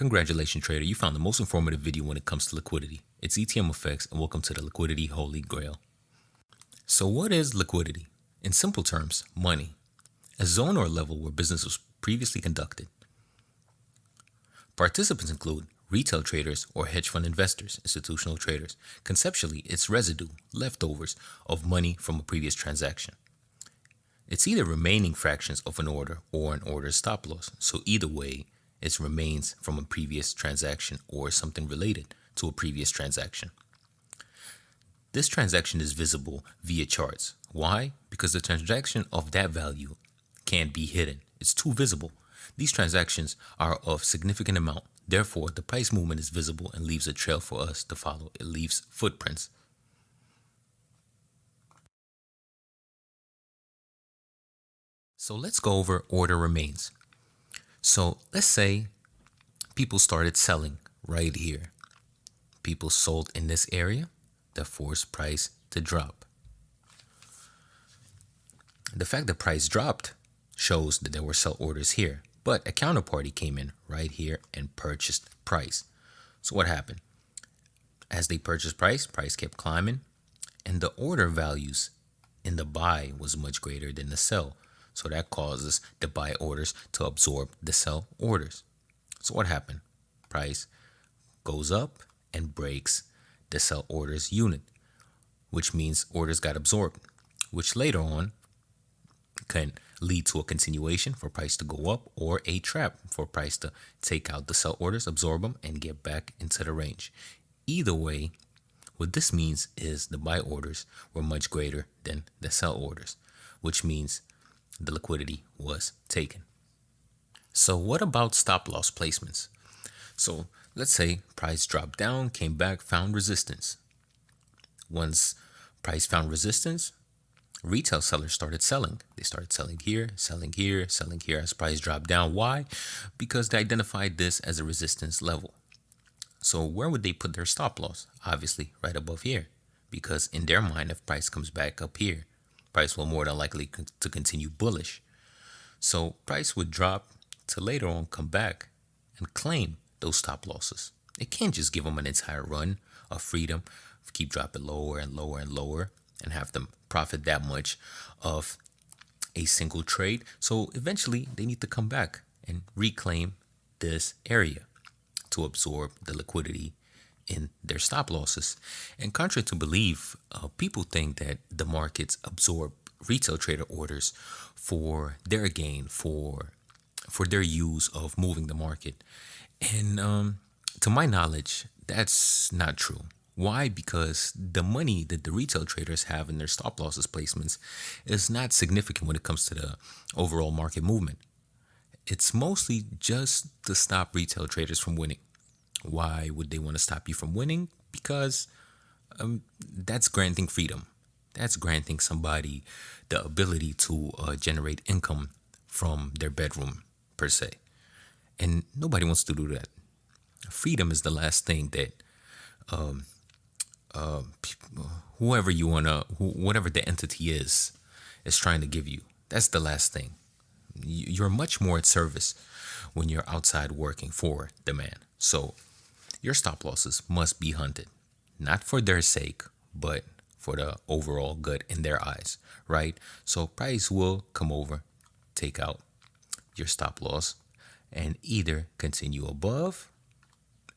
Congratulations, trader. You found the most informative video when it comes to liquidity. It's ETM effects, and welcome to the Liquidity Holy Grail. So what is liquidity? In simple terms, money. A zone or level where business was previously conducted. Participants include retail traders or hedge fund investors, institutional traders. Conceptually, it's residue, leftovers of money from a previous transaction. It's either remaining fractions of an order or an order's stop loss. So either way, it remains from a previous transaction or something related to a previous transaction. This transaction is visible via charts. Why? Because the transaction of that value can't be hidden. It's too visible. These transactions are of significant amount. Therefore, the price movement is visible and leaves a trail for us to follow. It leaves footprints. So let's go over order remains. So let's say people started selling right here. People sold in this area that forced price to drop. The fact that price dropped shows that there were sell orders here, but a counterparty came in right here and purchased price. So what happened? As they purchased price kept climbing, and the order values in the buy was much greater than the sell. So that causes the buy orders to absorb the sell orders. So what happened? Price goes up and breaks the sell orders unit, which means orders got absorbed, which later on can lead to a continuation for price to go up or a trap for price to take out the sell orders, absorb them, and get back into the range. Either way, what this means is the buy orders were much greater than the sell orders, which means the liquidity was taken. So what about stop loss placements? So let's say price dropped down, came back, found resistance. Once price found resistance, retail sellers started selling. They started selling here, selling here, selling here as price dropped down. Why? Because they identified this as a resistance level. So where would they put their stop loss? Obviously right above here, because in their mind, if price comes back up here, price will more than likely to continue bullish. So price would drop to later on come back and claim those stop losses. It can't just give them an entire run of freedom, keep dropping lower and lower and lower and have them profit that much of a single trade. So eventually they need to come back and reclaim this area to absorb the liquidity in their stop losses. And contrary to belief, people think that the markets absorb retail trader orders for their gain, for their use of moving the market. And to my knowledge, that's not true. Why? Because the money that the retail traders have in their stop losses placements is not significant when it comes to the overall market movement. It's mostly just to stop retail traders from winning. Why would they want to stop you from winning? Because that's granting freedom. That's granting somebody the ability to generate income from their bedroom, per se. And nobody wants to do that. Freedom is the last thing that whatever the entity is trying to give you. That's the last thing. You're much more at service when you're outside working for the man. So your stop losses must be hunted, not for their sake, but for the overall good in their eyes, right? So price will come over, take out your stop loss, and either continue above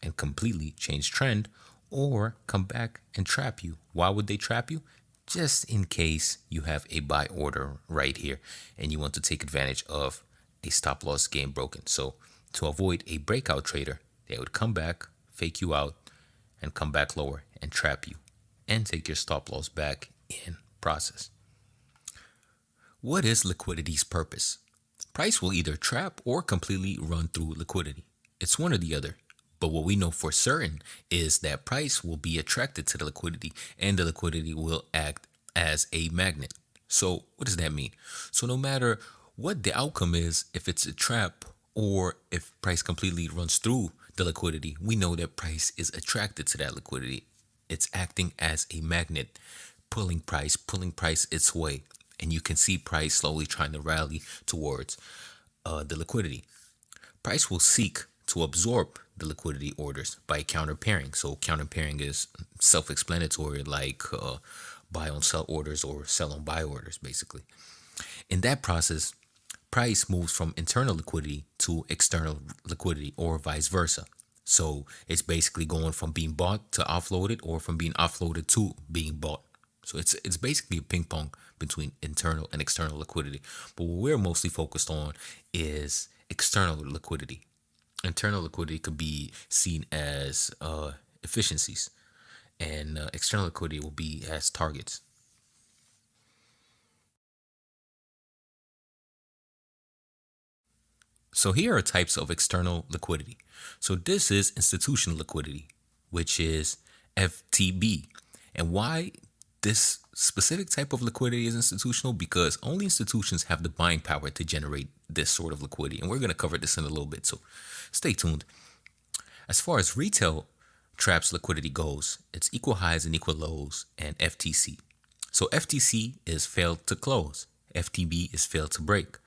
and completely change trend, or come back and trap you. Why would they trap you? Just in case you have a buy order right here and you want to take advantage of a stop loss game broken. So to avoid a breakout trader, they would come back, fake you out, and come back lower and trap you and take your stop loss back in process. What is liquidity's purpose? Price will either trap or completely run through liquidity. It's one or the other. But what we know for certain is that price will be attracted to the liquidity and the liquidity will act as a magnet. So what does that mean? So no matter what the outcome is, if it's a trap or if price completely runs through the liquidity, we know that price is attracted to that liquidity. It's acting as a magnet, pulling price its way. And you can see price slowly trying to rally towards the liquidity. Price will seek to absorb the liquidity orders by counter pairing. So counter pairing is self-explanatory, like buy on sell orders or sell on buy orders, basically. In that process, price moves from internal liquidity to external liquidity or vice versa. So it's basically going from being bought to offloaded or from being offloaded to being bought. So it's basically a ping pong between internal and external liquidity. But what we're mostly focused on is external liquidity. Internal liquidity could be seen as efficiencies, and external liquidity will be as targets. So here are types of external liquidity. So this is institutional liquidity, which is FTB. And why this specific type of liquidity is institutional? Because only institutions have the buying power to generate this sort of liquidity. And we're going to cover this in a little bit, so stay tuned. As far as retail traps liquidity goes, it's equal highs and equal lows and FTC. So FTC is failed to close. FTB is failed to break.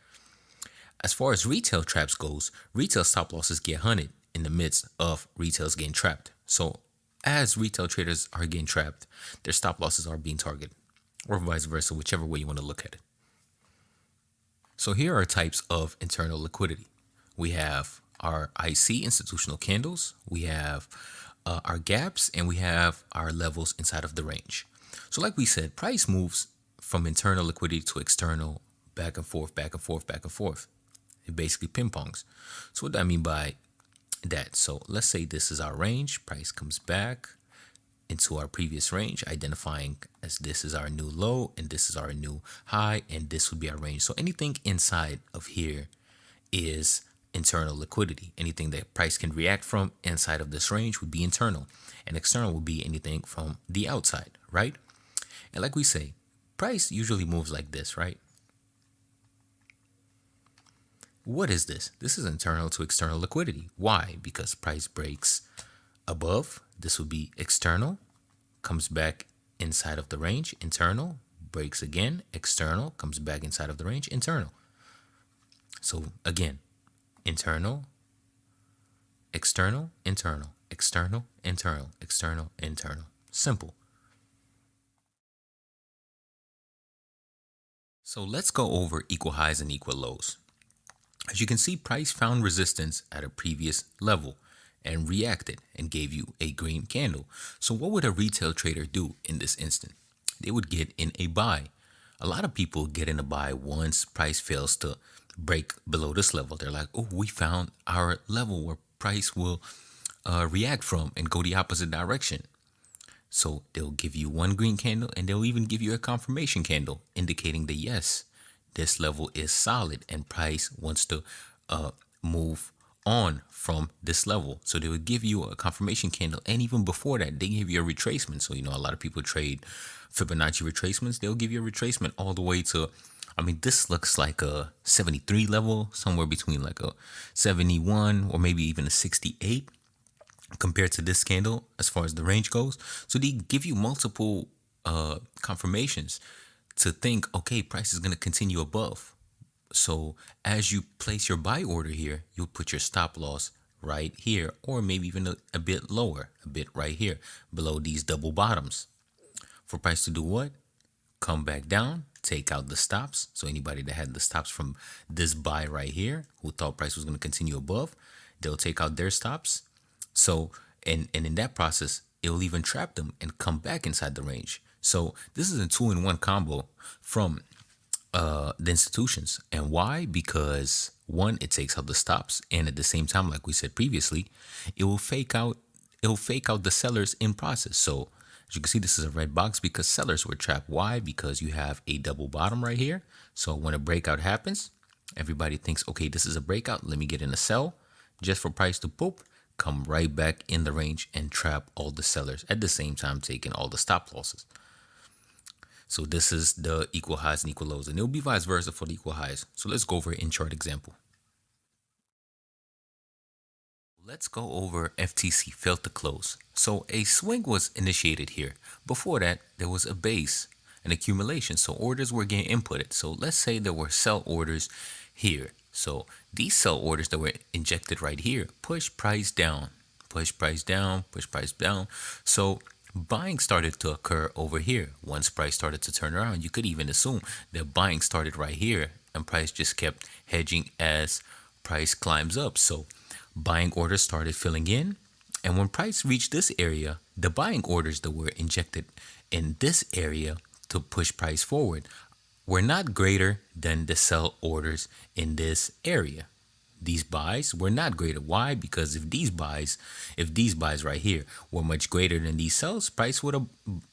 As far as retail traps goes, retail stop losses get hunted in the midst of retails getting trapped. So as retail traders are getting trapped, their stop losses are being targeted, or vice versa, whichever way you want to look at it. So here are types of internal liquidity. We have our IC, institutional candles, we have our gaps, and we have our levels inside of the range. So like we said, price moves from internal liquidity to external, back and forth, back and forth, back and forth. It basically ping pongs. So what do I mean by that? So let's say this is our range. Price comes back into our previous range, identifying as this is our new low and this is our new high, and this would be our range. So anything inside of here is internal liquidity. Anything that price can react from inside of this range would be internal, and external would be anything from the outside, right? And like we say, price usually moves like this, right? What is this? This is internal to external liquidity. Why? Because price breaks above. This would be external, comes back inside of the range, internal, breaks again, external, comes back inside of the range, internal. So again, internal, external, internal, external, internal, external, internal. Simple. So let's go over equal highs and equal lows. As you can see, price found resistance at a previous level and reacted and gave you a green candle. So what would a retail trader do in this instant? They would get in a buy. A lot of people get in a buy once price fails to break below this level. They're like, oh, we found our level where price will react from and go the opposite direction. So they'll give you one green candle, and they'll even give you a confirmation candle indicating that yes, this level is solid and price wants to move on from this level. So they would give you a confirmation candle, and even before that, they give you a retracement. So, a lot of people trade Fibonacci retracements. They'll give you a retracement all the way to, this looks like a 73 level, somewhere between like a 71 or maybe even a 68 compared to this candle as far as the range goes. So they give you multiple confirmations to think, okay, price is going to continue above. So as you place your buy order here, you'll put your stop loss right here, or maybe even a bit lower, a bit right here below these double bottoms. For price to do what? Come back down, take out the stops. So anybody that had the stops from this buy right here, who thought price was going to continue above, they'll take out their stops. So, and in that process, it'll even trap them and come back inside the range. So this is a 2-in-1 combo from the institutions. And why? Because one, it takes out the stops, and at the same time, like we said previously, it will fake out the sellers in process. So as you can see, this is a red box because sellers were trapped. Why? Because you have a double bottom right here. So when a breakout happens, everybody thinks, okay, this is a breakout. Let me get in a sell just for price to poop, come right back in the range and trap all the sellers at the same time, taking all the stop losses. So this is the equal highs and equal lows, and it'll be vice versa for the equal highs. So let's go over an in-chart example. Let's go over FTC failed to close. So a swing was initiated here. Before that, there was a base, an accumulation. So orders were getting inputted. So let's say there were sell orders here. So these sell orders that were injected right here push price down. push price down, push price down. So buying started to occur over here. Once price started to turn around, you could even assume that buying started right here and price just kept hedging as price climbs up. So buying orders started filling in. And when price reached this area, the buying orders that were injected in this area to push price forward were not greater than the sell orders in this area. These buys were not greater. Why? Because if these buys right here were much greater than these sells, price would have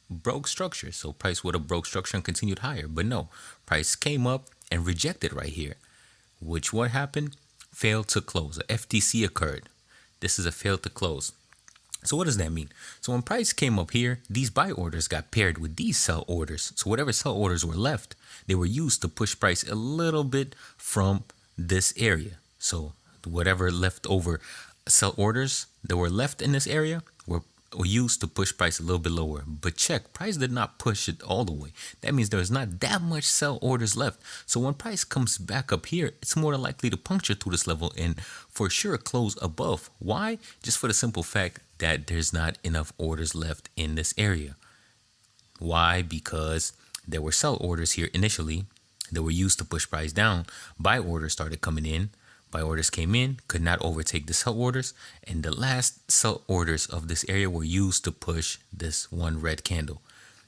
broke structure. So price would have broke structure and continued higher. But no, price came up and rejected right here, which what happened? Failed to close. A FTC occurred. This is a failed to close. So what does that mean? So when price came up here, these buy orders got paired with these sell orders. So whatever sell orders were left, they were used to push price a little bit from this area. So whatever leftover sell orders that were left in this area were used to push price a little bit lower. But check, price did not push it all the way. That means there's not that much sell orders left. So when price comes back up here, it's more likely to puncture through this level and for sure close above. Why? Just for the simple fact that there's not enough orders left in this area. Why? Because there were sell orders here initially that were used to push price down. Buy orders started coming in. Buy orders came in, could not overtake the sell orders, and the last sell orders of this area were used to push this one red candle.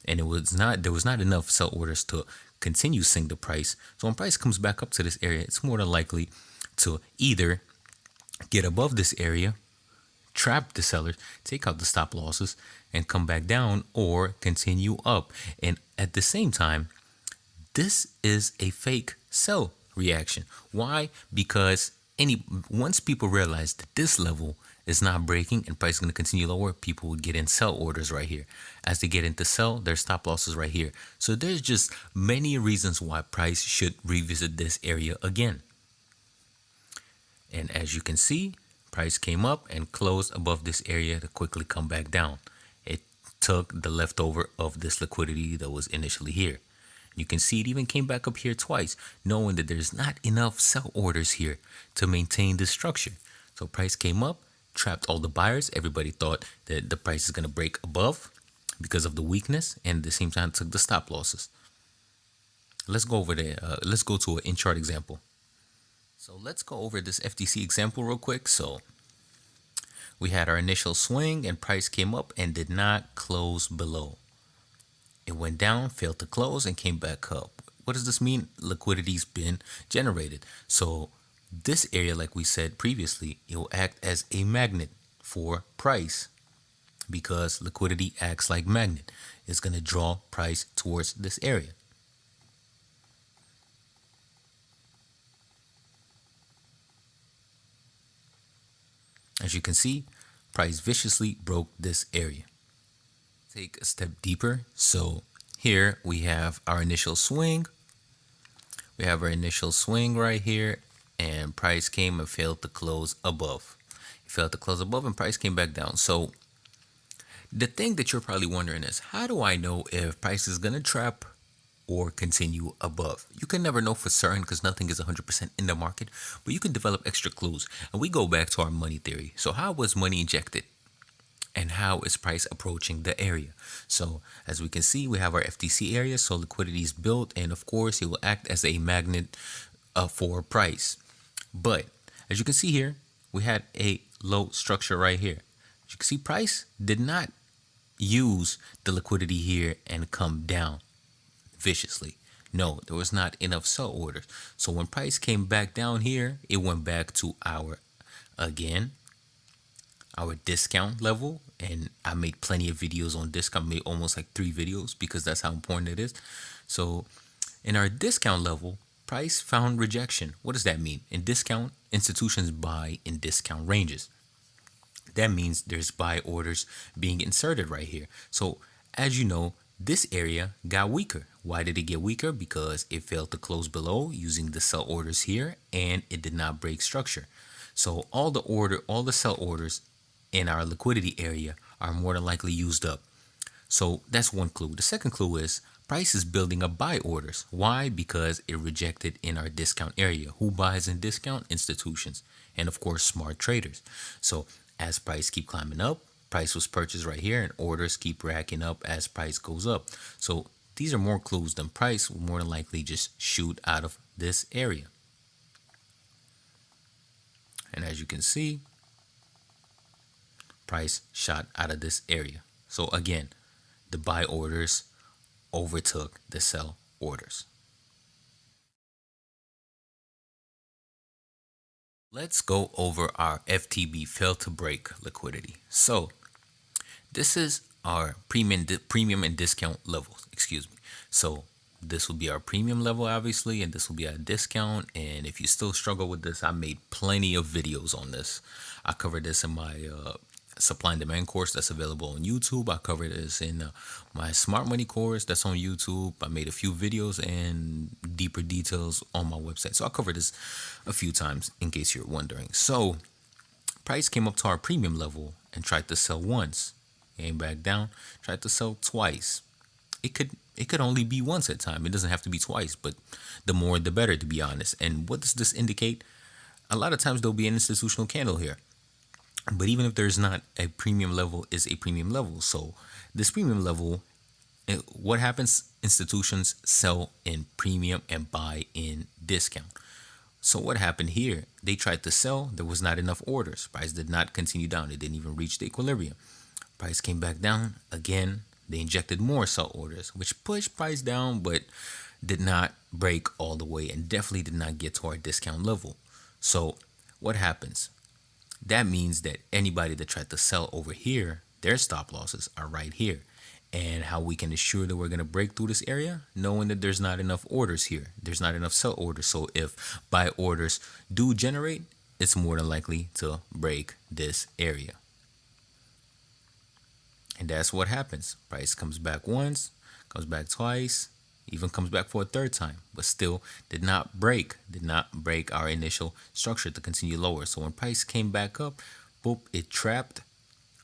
And there was not enough sell orders to continue seeing the price. So when price comes back up to this area, it's more than likely to either get above this area, trap the sellers, take out the stop losses, and come back down, or continue up. And at the same time, this is a fake sell reaction. Why? Because once people realize that this level is not breaking and price is going to continue lower, people would get in sell orders right here. As they get into sell, their stop losses right here. So there's just many reasons why price should revisit this area again. And as you can see, price came up and closed above this area to quickly come back down. It took the leftover of this liquidity that was initially here. You can see it even came back up here twice, knowing that there's not enough sell orders here to maintain this structure. So price came up, trapped all the buyers. Everybody thought that the price is going to break above because of the weakness, and at the same time took the stop losses. Let's go over there. Let's go to an in-chart example. So let's go over this FTC example real quick. So we had our initial swing and price came up and did not close below. It went down, failed to close, and came back up. What does this mean? Liquidity's been generated. So this area, like we said previously, it will act as a magnet for price because liquidity acts like magnet. It's going to draw price towards this area. As you can see, price viciously broke this area. Take a step deeper. So here we have our initial swing. We have our initial swing right here, and price came and failed to close above. It failed to close above and price came back down. So the thing that you're probably wondering is, how do I know if price is going to trap or continue above? You can never know for certain because nothing is 100% in the market, but you can develop extra clues. And we go back to our money theory. So how was money injected? And how is price approaching the area? So as we can see, we have our FTC area. So liquidity is built, and of course, it will act as a magnet for price. But as you can see here, we had a low structure right here. As you can see, price did not use the liquidity here and come down viciously. No, there was not enough sell orders. So when price came back down here, it went back to our discount level. And I made plenty of videos on discount. I made almost like 3 videos because that's how important it is. So in our discount level, price found rejection. What does that mean? In discount, institutions buy in discount ranges. That means there's buy orders being inserted right here. So as you know, this area got weaker. Why did it get weaker? Because it failed to close below using the sell orders here, and it did not break structure. So all the sell orders in our liquidity area are more than likely used up. So that's one clue. The second clue is price is building up buy orders. Why? Because it rejected in our discount area. Who buys in discount? Institutions. And of course, smart traders. So as price keep climbing up. Price was purchased right here, and orders keep racking up as price goes up. So these are more clues than price will more than likely just shoot out of this area. And as you can see, price shot out of this area. So again, the buy orders overtook the sell orders. Let's go over our FTB fail to break liquidity. So this is our premium and discount levels. Excuse me. So this will be our premium level, obviously, and this will be our discount. And if you still struggle with this, I made plenty of videos on this. I covered this in my supply and demand course that's available on YouTube. I covered this in my smart money course that's on YouTube. I made a few videos and deeper details on my website. So I covered this a few times in case you're wondering. So price came up to our premium level and tried to sell once, came back down, tried to sell twice. It could only be once at a time. It doesn't have to be twice, but the more the better, to be honest. And what does this indicate? A lot of times there'll be an institutional candle here. But even if there's not, a premium level is a premium level. So this premium level, what happens? Institutions sell in premium and buy in discount. So what happened here? They tried to sell. There was not enough orders. Price did not continue down. It didn't even reach the equilibrium. Price came back down. Again, they injected more sell orders, which pushed price down, but did not break all the way and definitely did not get to our discount level. So what happens? That means that anybody that tried to sell over here, their stop losses are right here. And how we can ensure that we're going to break through this area, knowing that there's not enough orders here. There's not enough sell orders. So if buy orders do generate, it's more than likely to break this area. And that's what happens. Price comes back once, comes back twice, even comes back for a third time, but still did not break our initial structure to continue lower. So when price came back up, boop, it trapped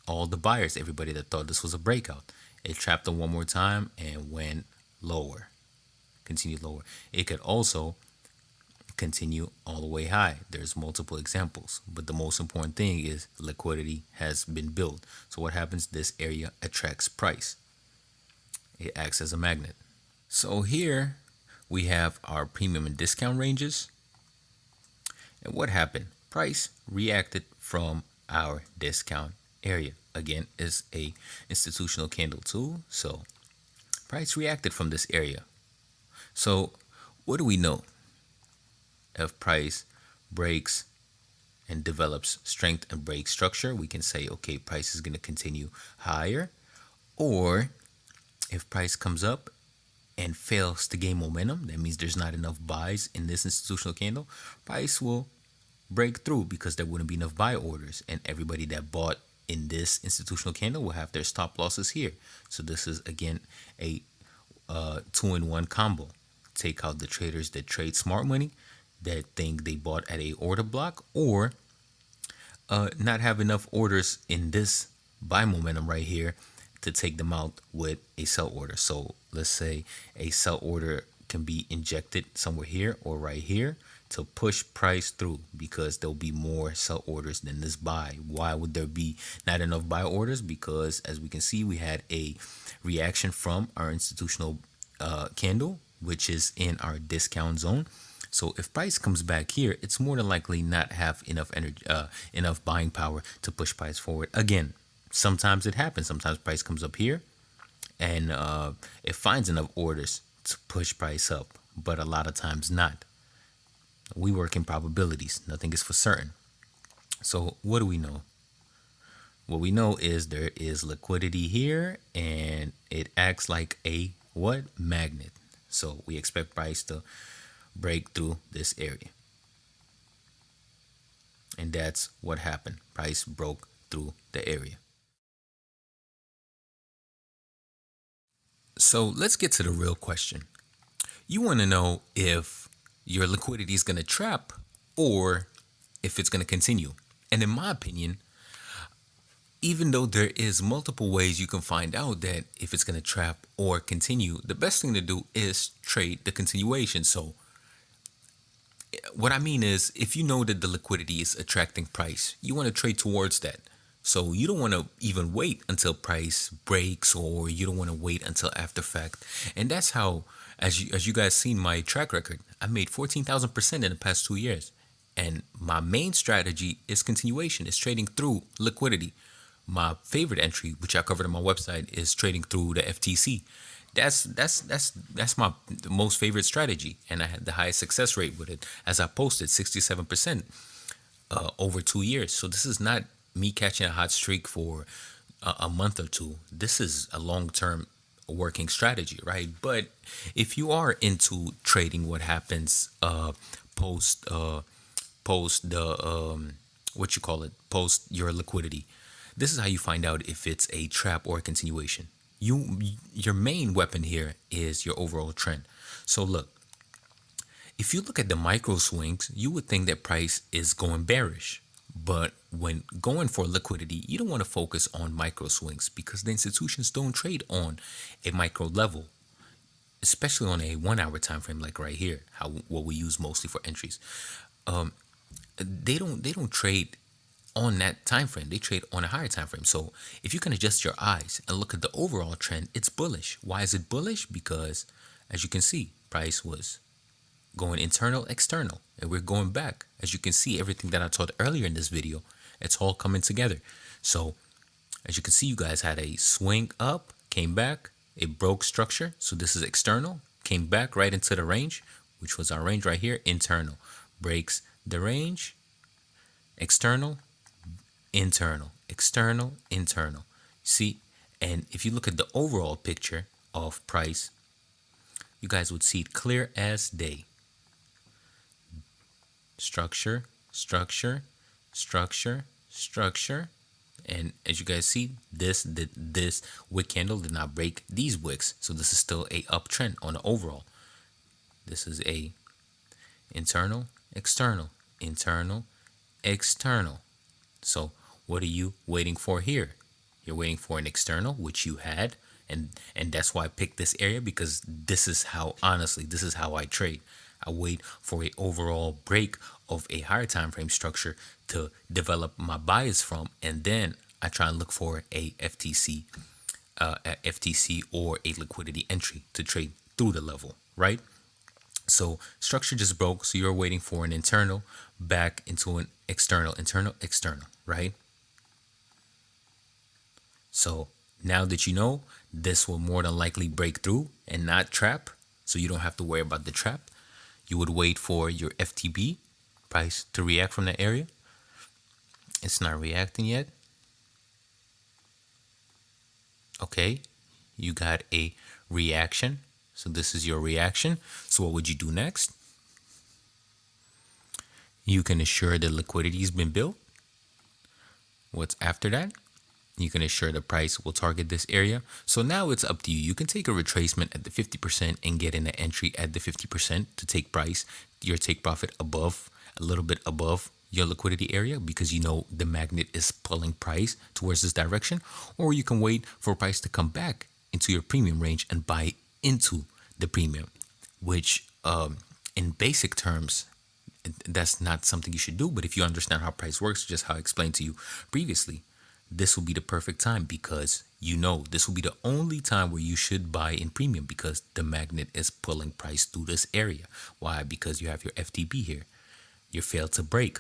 all the buyers, everybody that thought this was a breakout. It trapped them one more time and went lower, continued lower. It could also continue all the way high. There's multiple examples, but the most important thing is liquidity has been built. So what happens? This area attracts price. It acts as a magnet. So here we have our premium and discount ranges. And what happened? Price reacted from our discount area. Again, is a institutional candle too. So price reacted from this area. So what do we know? If price breaks and develops strength and break structure, we can say, okay, price is going to continue higher. Or if price comes up and fails to gain momentum, that means there's not enough buys in this institutional candle, price will break through because there wouldn't be enough buy orders, and everybody that bought in this institutional candle will have their stop losses here. So this is again a 2-in-1 combo. Take out the traders that trade smart money, that think they bought at a order block, or not have enough orders in this buy momentum right here to take them out with a sell order. So let's say a sell order can be injected somewhere here or right here to push price through, because there'll be more sell orders than this buy. Why would there be not enough buy orders? Because as we can see, we had a reaction from our institutional candle, which is in our discount zone. So if price comes back here, it's more than likely not have enough energy, enough buying power to push price forward. Again, sometimes it happens. Sometimes price comes up here and it finds enough orders to push price up, but a lot of times not. We work in probabilities. Nothing is for certain. So what do we know? What we know is there is liquidity here and it acts like a what? Magnet. So we expect price to break through this area. And that's what happened. Price broke through the area. So let's get to the real question. You want to know if your liquidity is going to trap or if it's going to continue. And in my opinion, even though there is multiple ways you can find out that if it's going to trap or continue, the best thing to do is trade the continuation. So what I mean is, if you know that the liquidity is attracting price, you want to trade towards that. So you don't want to even wait until price breaks, or you don't want to wait until after fact. And that's how, as you guys seen my track record, I made 14,000% in the past 2 years. And my main strategy is continuation. It's trading through liquidity. My favorite entry, which I covered on my website, is trading through the FTC. That's my most favorite strategy, and I had the highest success rate with it, as I posted 67% over 2 years. So this is not me catching a hot streak for a month or two. This is a long-term working strategy, right? But if you are into trading what happens post post the what you call it, post your liquidity, this is how you find out if it's a trap or a continuation. Your main weapon here is your overall trend. So look, if you look at the micro swings, you would think that price is going bearish. But when going for liquidity, you don't want to focus on micro swings, because the institutions don't trade on a micro level, especially on a 1 hour time frame, like right here, what we use mostly for entries. They don't trade on that time frame. They trade on a higher time frame. So if you can adjust your eyes and look at the overall trend, it's bullish. Why is it bullish? Because as you can see, price was going internal, external, and we're going back. As you can see, everything that I taught earlier in this video, it's all coming together. So as you can see, you guys had a swing up, came back, it broke structure. So this is external, came back right into the range, which was our range right here, internal, breaks the range, external, internal, external, internal. See, and if you look at the overall picture of price, you guys would see it clear as day. Structure, structure, structure, structure. And as you guys see, this wick candle did not break these wicks. So this is still a uptrend on the overall. This is a internal, external, internal, external. So what are you waiting for here? You're waiting for an external, which you had. And that's why I picked this area, because this is how, honestly, this is how I trade. I wait for a overall break of a higher time frame structure to develop my bias from, and then I try and look for a FTC or a liquidity entry to trade through the level, right? So structure just broke, so you're waiting for an internal back into an external, internal, external, right? So now that you know, this will more than likely break through and not trap, so you don't have to worry about the trap. You would wait for your FTB price to react from that area. It's not reacting yet. Okay, you got a reaction. So this is your reaction. So what would you do next? You can assure the liquidity has been built. What's after that? You can assure the price will target this area. So now it's up to you. You can take a retracement at the 50% and get in an entry at the 50% to take price, your take profit above, a little bit above your liquidity area, because you know the magnet is pulling price towards this direction. Or you can wait for price to come back into your premium range and buy into the premium, which in basic terms, that's not something you should do. But if you understand how price works, just how I explained to you previously, this will be the perfect time, because you know this will be the only time where you should buy in premium, because the magnet is pulling price through this area. Why? Because you have your FTB here. You failed to break.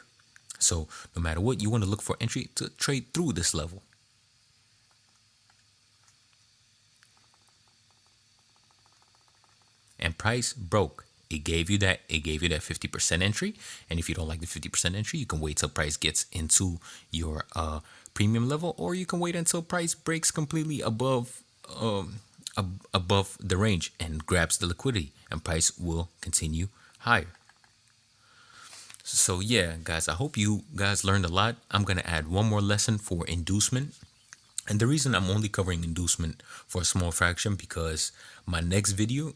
So no matter what, you want to look for entry to trade through this level. And price broke. It gave you that 50% entry. And if you don't like the 50% entry, you can wait till price gets into your premium level, or you can wait until price breaks completely above the range and grabs the liquidity, and price will continue higher. So yeah, guys, I hope you guys learned a lot. I'm going to add one more lesson for inducement. And the reason I'm only covering inducement for a small fraction, because my next video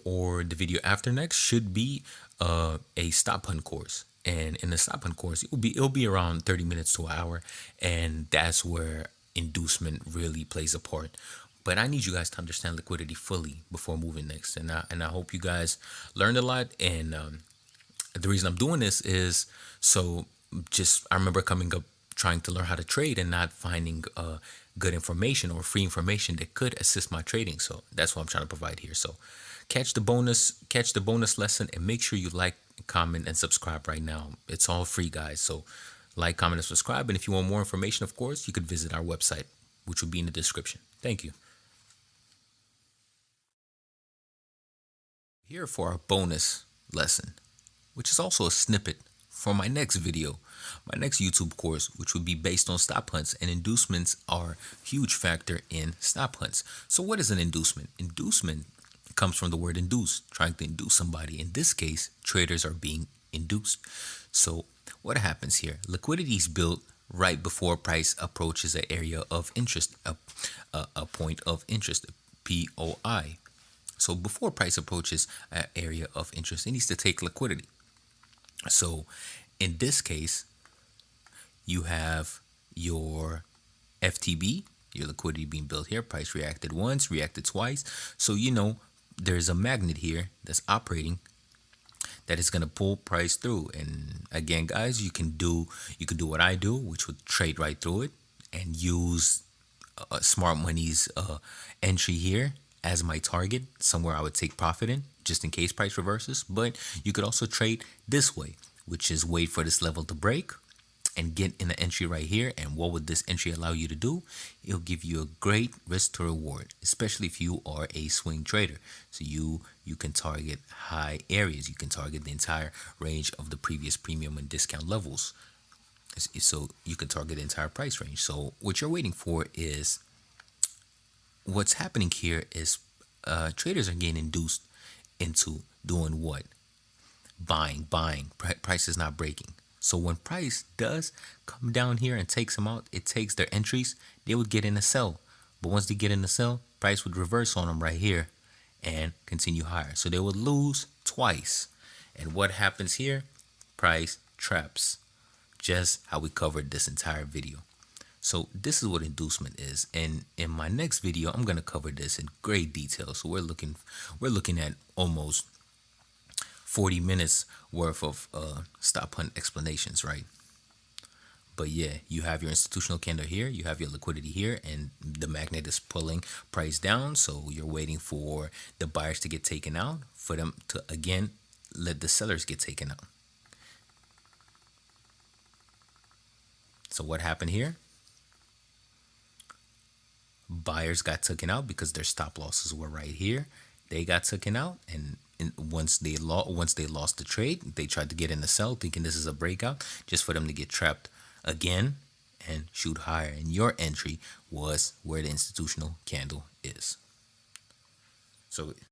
or the video after next should be a stop hunt course. And in the stop hunt course, it'll be around 30 minutes to an hour, and that's where inducement really plays a part. But I need you guys to understand liquidity fully before moving next. And I hope you guys learned a lot. And the reason I'm doing this is, so just I remember coming up trying to learn how to trade and not finding good information or free information that could assist my trading. So that's what I'm trying to provide here. So catch the bonus lesson, and make sure you like, comment, and subscribe right now. It's all free, guys. So like, comment, and subscribe. And if you want more information, of course, you could visit our website, which will be in the description. Thank you. Here for our bonus lesson, which is also a snippet for my next video, my next YouTube course, which would be based on stop hunts, and inducements are a huge factor in stop hunts. So what is an inducement? Inducement comes from the word induce, trying to induce somebody. In this case, traders are being induced. So what happens here? Liquidity is built right before price approaches an area of interest, a point of interest, POI. So before price approaches an area of interest, it needs to take liquidity. So in this case, you have your FTB, your liquidity being built here. Price reacted once, reacted twice. So you know there's a magnet here that's operating that is going to pull price through. And again, guys, you can do what I do, which would trade right through it and use Smart Money's entry here as my target, somewhere I would take profit in, just in case price reverses. But you could also trade this way, which is wait for this level to break and get in the entry right here. And what would this entry allow you to do? It'll give you a great risk to reward, especially if you are a swing trader. So you can target high areas. You can target the entire range of the previous premium and discount levels. So you can target the entire price range. So what you're waiting for is, what's happening here is traders are getting induced into doing what? Buying. Price is not breaking. So when price does come down here and takes them out, it takes their entries, they would get in a sell. But once they get in the sell, price would reverse on them right here and continue higher. So they would lose twice. And what happens here? Price traps. Just how we covered this entire video. So this is what inducement is, and in my next video I'm going to cover this in great detail. So we're looking at almost 40 minutes worth of stop hunt explanations, right? But yeah, you have your institutional candle here, you have your liquidity here, and the magnet is pulling price down. So you're waiting for the buyers to get taken out, for them to again let the sellers get taken out. So what happened here? Buyers got taken out because their stop losses were right here. They got taken out, and once they lost the trade, they tried to get in the sell, thinking this is a breakout, just for them to get trapped again and shoot higher. And your entry was where the institutional candle is. So